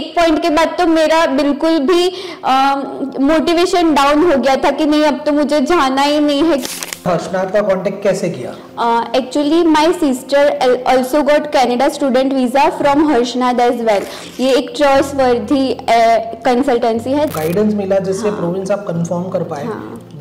एक पॉइंट के बाद तो मेरा बिल्कुल भी मोटिवेशन डाउन हो गया था कि नहीं अब तो मुझे जाना ही नहीं है। हर्षनाथ का कांटेक्ट कैसे किया? Actually my sister also got Canada student visa from Harshnath as well. ये एक ट्रस्टवर्दी कंसल्टेंसी है। गाइडेंस मिला जिससे प्रोविंस आप कंफर्म कर पाए,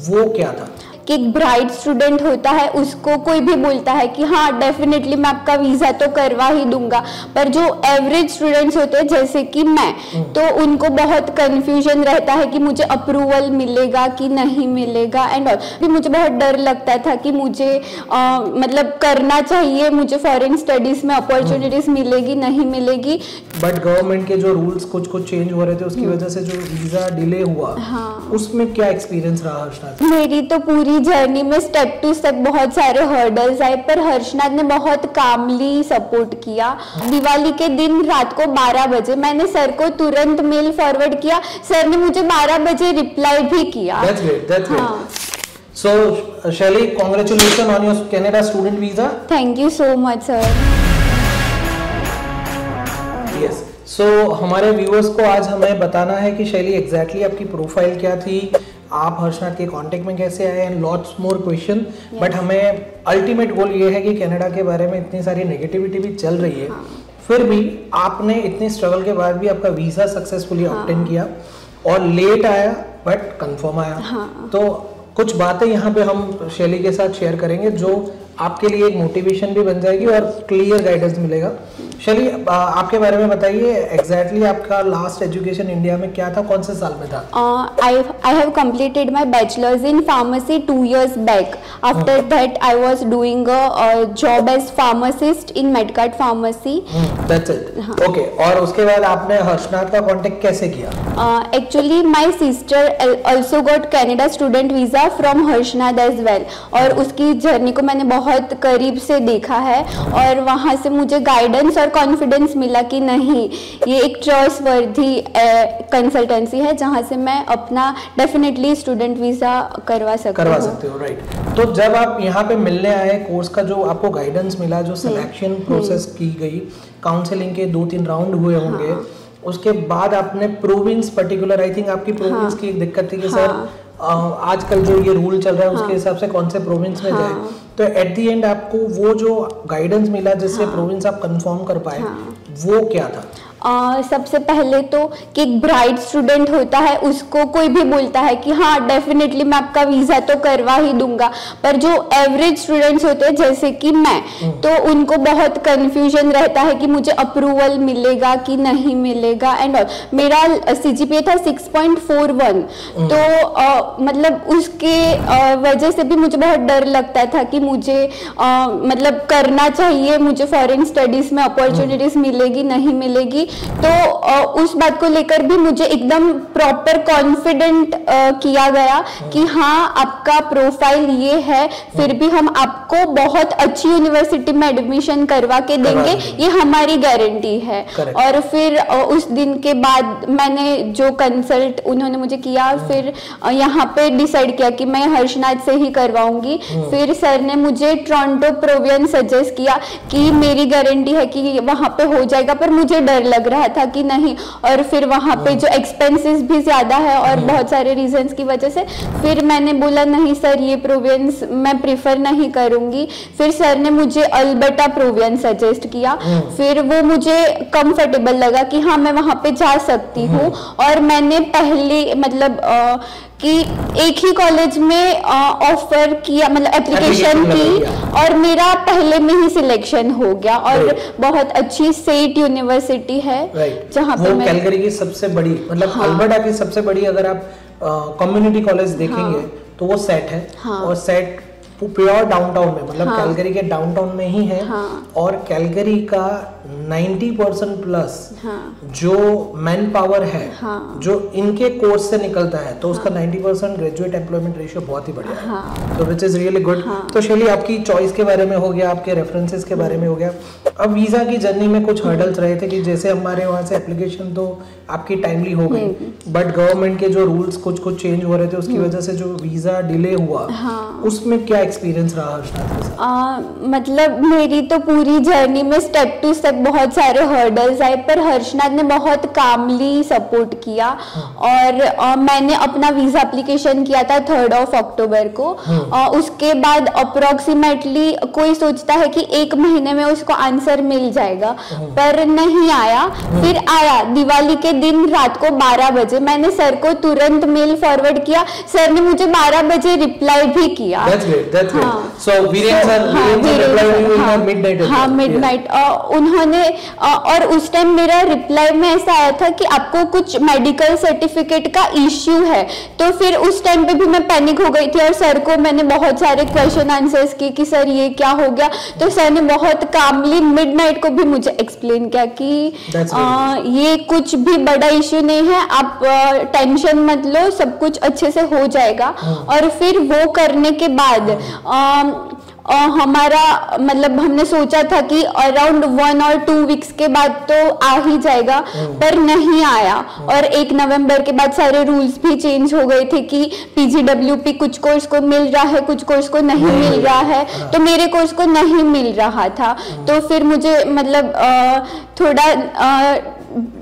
वो क्या था? कि एक ब्राइट स्टूडेंट होता है उसको कोई भी बोलता है कि हाँ डेफिनेटली मैं आपका वीजा तो करवा ही दूंगा, पर जो एवरेज स्टूडेंट्स होते हैं जैसे कि मैं, तो उनको बहुत कंफ्यूजन रहता है कि मुझे अप्रूवल मिलेगा कि नहीं मिलेगा एंड ऑल। भी मुझे बहुत डर लगता था कि मुझे मतलब करना चाहिए, मुझे फॉरेन स्टडीज में अपॉर्चुनिटीज मिलेगी नहीं मिलेगी। बट गवर्नमेंट के जो रूल्स कुछ चेंज हो रहे थे उसकी वजह से जो वीजा डिले हुआ, उसमें क्या एक्सपीरियंस रहा हर्षनाथ? मेरी तो पूरी जर्नी में स्टेप टू स्टेप बहुत सारे हर्डल्स आए, पर हर्षनाथ ने बहुत कामली सपोर्ट किया। दिवाली के दिन रात को 12 बजे मैंने सर को तुरंत मेल फॉरवर्ड किया, सर ने मुझे 12 बजे रिप्लाई भी किया। That's great, that's great. So, Shelly, congratulations on your Canada student visa. Thank you so much, sir. Yes. So, हमारे व्यूअर्स को आज हमें बताना है कि शैली एग्जैक्टली आपकी प्रोफाइल क्या थी, आप हर्षनाथ के कांटेक्ट में कैसे आए, and lots more question. But हमें अल्टीमेट गोल ये है कि कनाडा के बारे में इतनी सारी नेगेटिविटी भी चल रही है, फिर भी आपने इतनी स्ट्रगल के बाद भी आपका वीज़ा सक्सेसफुली ऑब्टेन किया, और लेट आया बट कंफर्म आया। तो कुछ बातें यहाँ पे हम शैली के साथ शेयर करेंगे जो आपके लिए एक मोटिवेशन भी बन जाएगी और क्लियर गाइडेंस मिलेगा। शैली, आपके बारे में बताइए एग्जैक्टली आपका लास्ट एजुकेशन इंडिया में क्या था, कौन से साल में था? I have completed my bachelor's in pharmacy 2 years back. After that, I was doing a job as pharmacist in Medcart Pharmacy. That's it. Okay. और उसके बाद आपने हर्षनाथ का कांटेक्ट कैसे किया? Actually, my sister also got Canada student visa from Harshnath as well. और उसकी journey को मैंने बहुत करीब से देखा है, और वहाँ से मुझे गाइडेंस और कॉन्फिडेंस मिला कि नहीं ये एक ट्रस्टवर्दी कंसल्टेंसी है जहाँ से मैं अपना डेफिनेटली स्टूडेंट वीजा करवा सकते हो। राइट। तो जब आप यहाँ पे मिलने आए, कोर्स का जो आपको गाइडेंस मिला, जो सिलेक्शन प्रोसेस की गई, काउंसलिंग के 2-3 राउंड हुए होंगे, उसके बाद आपने प्रोविंस पर्टिकुलर, आई थिंक आपकी प्रोविंस की एक दिक्कत थी कि सर आजकल जो ये रूल चल रहा है उसके हिसाब से कौन से प्रोविंस में जाए, तो एट द एंड आपको वो जो गाइडेंस मिला जिससे प्रोविंस आप कंफर्म कर पाए, वो क्या था? सबसे पहले तो कि एक ब्राइट स्टूडेंट होता है उसको कोई भी बोलता है कि हाँ डेफिनेटली मैं आपका वीजा तो करवा ही दूंगा, पर जो एवरेज स्टूडेंट्स होते हैं जैसे कि मैं, तो उनको बहुत कंफ्यूजन रहता है कि मुझे अप्रूवल मिलेगा कि नहीं मिलेगा एंड ऑल। मेरा CGPA था 6.41, तो मतलब उसके वजह से भी मुझे बहुत डर लगता था कि मुझे मतलब करना चाहिए, मुझे फॉरेन स्टडीज में अपॉर्चुनिटीज मिलेगी नहीं मिलेगी। तो उस बात को लेकर भी मुझे एकदम प्रॉपर कॉन्फिडेंट किया गया कि हाँ आपका प्रोफाइल ये है, फिर भी हम आपको बहुत अच्छी यूनिवर्सिटी में एडमिशन करवा के देंगे, ये हमारी गारंटी है। और फिर उस दिन के बाद मैंने जो कंसल्ट उन्होंने मुझे किया, फिर यहाँ पे डिसाइड किया कि मैं हर्षनाथ से ही करवाऊंगी। फिर सर ने मुझे टोरंटो प्रोविंस सजेस्ट किया कि मेरी गारंटी है कि वहाँ पे हो जाएगा, पर मुझे डर लग रहा था कि नहीं, और फिर वहाँ पे जो एक्सपेंसेस भी ज्यादा है और बहुत सारे रीजंस की वजह से फिर मैंने बोला नहीं सर ये प्रोविंस मैं प्रिफर नहीं करूंगी। फिर सर ने मुझे अल्बर्टा प्रोविंस सजेस्ट किया, फिर वो मुझे कंफर्टेबल लगा कि हाँ मैं वहाँ पे जा सकती हूँ। और मैंने पहले मतलब कि एक ही कॉलेज में ऑफर किया, मतलब एप्लीकेशन की, और मेरा पहले में ही सिलेक्शन हो गया, और बहुत अच्छी सेट यूनिवर्सिटी है जहाँ पे मैं कैलगरी की सबसे बड़ी, मतलब अल्बर्टा की सबसे बड़ी, अगर आप कम्युनिटी कॉलेज देखेंगे तो वो सेट है, और सेट प्योर डाउनटाउन में, मतलब कैलगरी के डाउनटाउन में ही है, और कैलगरी का 90% प्लस जो मैन पावर है जो इनके कोर्स से निकलता है, तो उसका 90% ग्रेजुएट एम्प्लॉयमेंट रेशियो बहुत ही बढ़िया है, तो विच इज रियली गुड। तो शैली, आपकी चॉइस के बारे में हो गया, आपके रेफरेंसेस के बारे में हो गया। अब वीजा की जर्नी में कुछ हर्डल्स रहे थे कि जैसे हमारे वहाँ से एप्लीकेशन तो आपकी टाइमली हो गई, बट गवर्नमेंट के जो रूल्स कुछ चेंज हो रहे थे उसकी वजह से जो वीजा डिले हुआ, उसमें क्या एक्सपीरियंस रहा हर्षनाथ के साथ? मतलब मेरी तो पूरी जर्नी में स्टेप टू स्टेप बहुत सारे हर्डल्स आए, पर हर्षनाथ ने बहुत कामली सपोर्ट किया। और मैंने अपना वीजा एप्लीकेशन किया था 3 अक्टूबर को। उसके बाद अप्रोक्सीमेटली कोई सोचता है कि 1 महीने में उसको आंसर मिल जाएगा, पर नहीं आया। फिर आया दिवाली के दिन रात को 12 बजे, मैंने सर को तुरंत मेल फॉरवर्ड किया, सर ने मुझे 12 बजे रिप्लाई भी किया। मिडनाइट उन्होंने, और उस टाइम मेरा रिप्लाई में ऐसा आया था कि आपको कुछ मेडिकल सर्टिफिकेट का इश्यू है। तो फिर उस टाइम पे भी मैं पैनिक हो गई थी और सर को मैंने बहुत सारे क्वेश्चन आंसर्स किए कि सर ये क्या हो गया। तो सर ने बहुत कामली मिडनाइट को भी मुझे एक्सप्लेन किया कि ये कुछ भी बड़ा इश्यू नहीं है, आप टेंशन मत लो, सब कुछ अच्छे से हो जाएगा। और फिर वो करने के बाद हमारा मतलब हमने सोचा था कि अराउंड 1 और 2 वीक्स के बाद तो आ ही जाएगा, पर नहीं आया। और 1 नवंबर के बाद सारे रूल्स भी चेंज हो गए थे कि PGWP कुछ कोर्स को मिल रहा है, कुछ कोर्स को नहीं मिल रहा है। तो मेरे कोर्स को नहीं मिल रहा था, तो फिर मुझे मतलब थोड़ा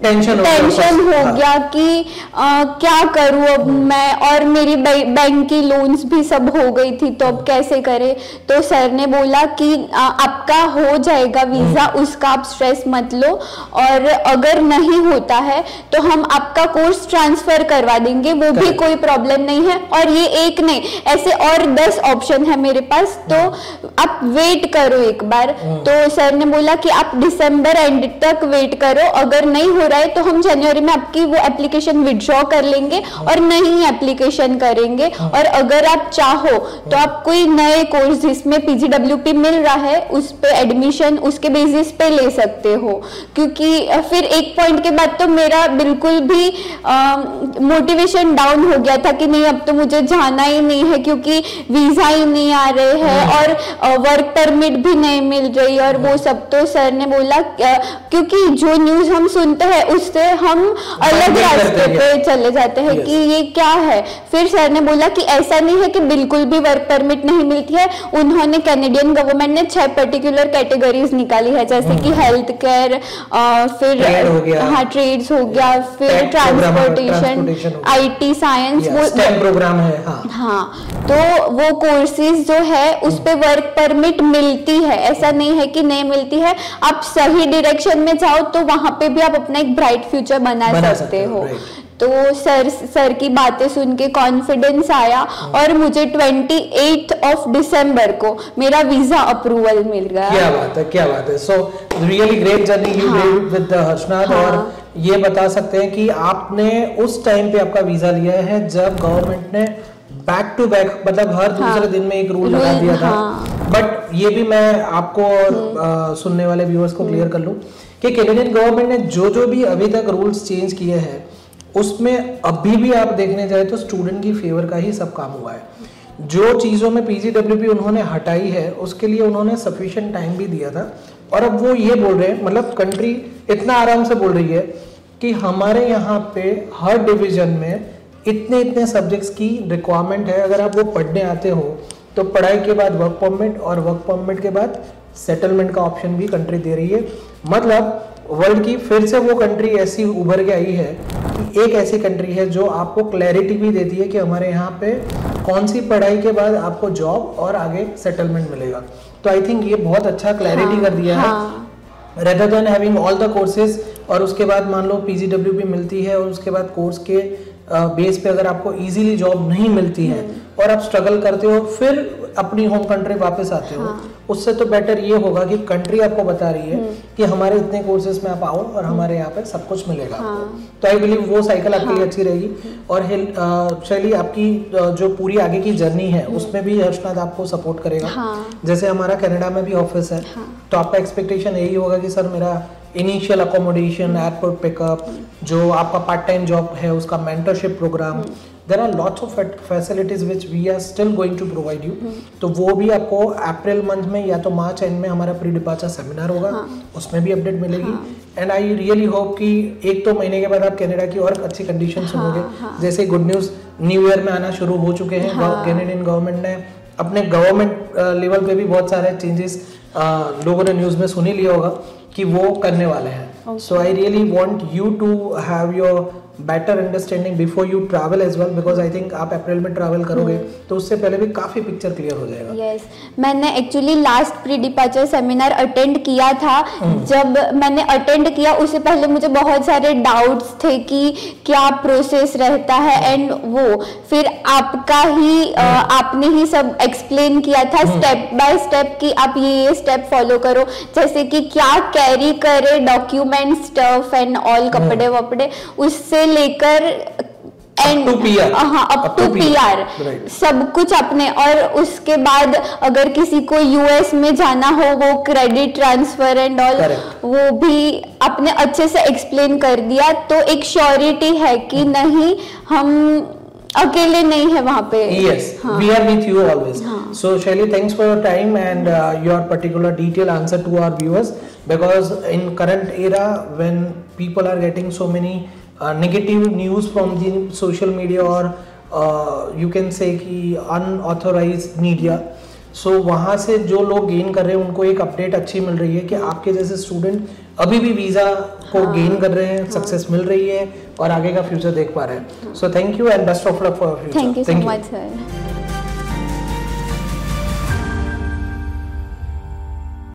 टेंशन हो गया कि क्या करूं अब मैं, और मेरी बैंक की लोन्स भी सब हो गई थी, तो अब कैसे करें। तो सर ने बोला कि आपका हो जाएगा वीजा, उसका आप स्ट्रेस मत लो, और अगर नहीं होता है तो हम आपका कोर्स ट्रांसफर करवा देंगे, वो भी कोई प्रॉब्लम नहीं है। और ये एक नहीं, ऐसे और 10 ऑप्शन है मेरे पास, तो आप वेट करो एक बार। तो सर ने बोला कि आप दिसंबर एंड तक वेट करो, अगर नहीं हो रहा है तो हम जनवरी में आपकी वो एप्लीकेशन विड्रॉ कर लेंगे और नई एप्लीकेशन करेंगे। और अगर आप चाहो तो आप कोई नए कोर्स जिसमें PGWP मिल रहा है उस पे एडमिशन उसके बेसिस पे ले सकते हो, क्योंकि फिर एक पॉइंट के बाद तो मेरा बिल्कुल भी मोटिवेशन डाउन हो गया था कि नहीं अब तो मुझे जाना ही नहीं है, क्योंकि वीजा ही नहीं आ रहे हैं और वर्क परमिट भी नहीं मिल रही और वो सब। तो सर ने बोला क्योंकि जो न्यूज हम सुनते हैं उससे हम अलग रास्ते पे चले जाते हैं कि ये क्या है। फिर सर ने बोला कि ऐसा नहीं है कि बिल्कुल भी वर्क परमिट नहीं मिलती है। उन्होंने कैनेडियन गवर्नमेंट ने 6 पर्टिकुलर कैटेगरीज निकाली है, जैसे कि हेल्थ केयर, फिर हाँ ट्रेड्स हो गया, फिर ट्रांसपोर्टेशन, IT, साइंस, वो STEM प्रोग्राम है। हाँ, तो वो कोर्सेज जो है उस पे वर्क परमिट मिलती है, ऐसा नहीं है कि नहीं मिलती है। आप सही डायरेक्शन में जाओ तो वहां पे भी आप अपना एक ब्राइट फ्यूचर बना सकते हो। तो सर की बातें सुन के कॉन्फिडेंस आया और मुझे 28 दिसंबर को मेरा वीजा अप्रूवल मिल गया। क्या बात है, क्या बात है। So really great journey you did with Harshnath. और ये बता सकते हैं कि आपने उस टाइम पे आपका वीजा लिया है जब गवर्नमेंट ने बैक टू बैक मतलब हर दूसरे दिन में एक रूल लगा दिया था। बट ये भी मैं आपको और सुनने वाले व्यूअर्स को क्लियर कर लूं कि कैनेडियन गवर्नमेंट ने जो भी अभी तक रूल्स चेंज किए हैं उसमें अभी भी आप देखने जाए तो स्टूडेंट की फेवर का ही सब काम हुआ है। जो चीज़ों में PGWP उन्होंने हटाई है उसके लिए उन्होंने सफिशिएंट टाइम भी दिया था। और अब वो ये बोल रहे हैं, मतलब कंट्री इतना आराम से बोल रही है कि हमारे यहाँ पे हर डिवीजन में इतने सब्जेक्ट्स की रिक्वायरमेंट है। अगर आप वो पढ़ने आते हो तो पढ़ाई के बाद वर्क परमिट और वर्क परमिट के बाद सेटलमेंट का ऑप्शन भी कंट्री दे रही है। मतलब वर्ल्ड की फिर से वो कंट्री ऐसी उभर के आई है कि एक ऐसी कंट्री है जो आपको क्लैरिटी भी देती है कि हमारे यहाँ पे कौन सी पढ़ाई के बाद आपको जॉब और आगे सेटलमेंट मिलेगा। तो आई थिंक ये बहुत अच्छा क्लैरिटी कर दिया है, rather than having all the courses और उसके बाद मान लो PGWP मिलती है और उसके बाद कोर्स के बेस पे अगर आपको इजीली जॉब नहीं मिलती है और आप स्ट्रगल करते हो फिर अपनी होम कंट्री वापस आते हो, उससे तो बेटर ये होगा कि कंट्री आपको बता रही है कि हमारे इतने कोर्सेज में आप आओ और हमारे यहाँ पे सब कुछ मिलेगा आपको। तो आई बिलीव वो साइकिल आपके लिए अच्छी रहेगी। और शैली आपकी जो पूरी आगे की जर्नी है उसमें भी हर्षनाथ आपको सपोर्ट करेगा। जैसे हमारा कनाडा में भी ऑफिस है तो आपका एक्सपेक्टेशन यही होगा कि सर मेरा इनिशियल अकोमोडेशन, एयरपोर्ट पिकअप, जो आपका पार्ट टाइम जॉब है उसका mentorship program, there are lots of facilities which we are still going to provide you. तो वो भी आपको अप्रैल मंथ में या तो मार्च एंड में हमारा प्री डिपार्चर सेमिनार होगा, उसमें भी अपडेट मिलेगी। एंड आई रियली होप कि 1-2 महीने के बाद आप कनाडा की और अच्छी कंडीशन सुनोगे। जैसे गुड न्यूज़ न्यू ईयर में आना शुरू हो चुके हैं। कैनेडियन गवर्नमेंट ने अपने गवर्नमेंट लेवल पे भी बहुत सारे चेंजेस लोगों ने न्यूज़ में सुन ही लिया होगा कि वो करने वाले हैं। So I really want you to have your better understanding before you travel as well, because I think आप अप्रैल में ट्रैवल करोगे तो उससे पहले भी काफी पिक्चर क्लियर हो जाएगा। यस, मैंने actually last pre departure seminar attend किया था। जब मैंने अटेंड किया उससे पहले मुझे बहुत सारे डाउट्स थे कि क्या प्रोसेस रहता है एंड वो फिर आपका ही आपने ही सब एक्सप्लेन किया था स्टेप बाय स्टेप कि आप ये स्टेप फॉलो करो, जैसे कि क्या कैरी करे डॉक्यूमेंट स्टफ एंड ऑल कपड़े वपड़े उससे लेकर एंड अप टू पीआर सब कुछ अपने। और उसके बाद अगर किसी को यूएस में जाना हो वो क्रेडिट ट्रांसफर एंड ऑल वो भी आपने अच्छे से एक्सप्लेन कर दिया, तो एक श्योरिटी है कि नहीं हम अकेले नहीं है वहाँ पे। Yes, we are with you always. So Shaili, thanks for your time and your particular detailed answer to our viewers, because in current era when people are getting so many negative news from the social media or you can say कि unauthorized media, सो वहाँ से जो लोग gain कर रहे हैं उनको एक अपडेट अच्छी मिल रही है कि आपके जैसे स्टूडेंट अभी भी वीज़ा को गेन कर रहे हैं, सक्सेस मिल रही है और आगे का फ्यूचर देख पा रहे हैं। So thank you and best of luck for future. Thank you so much sir.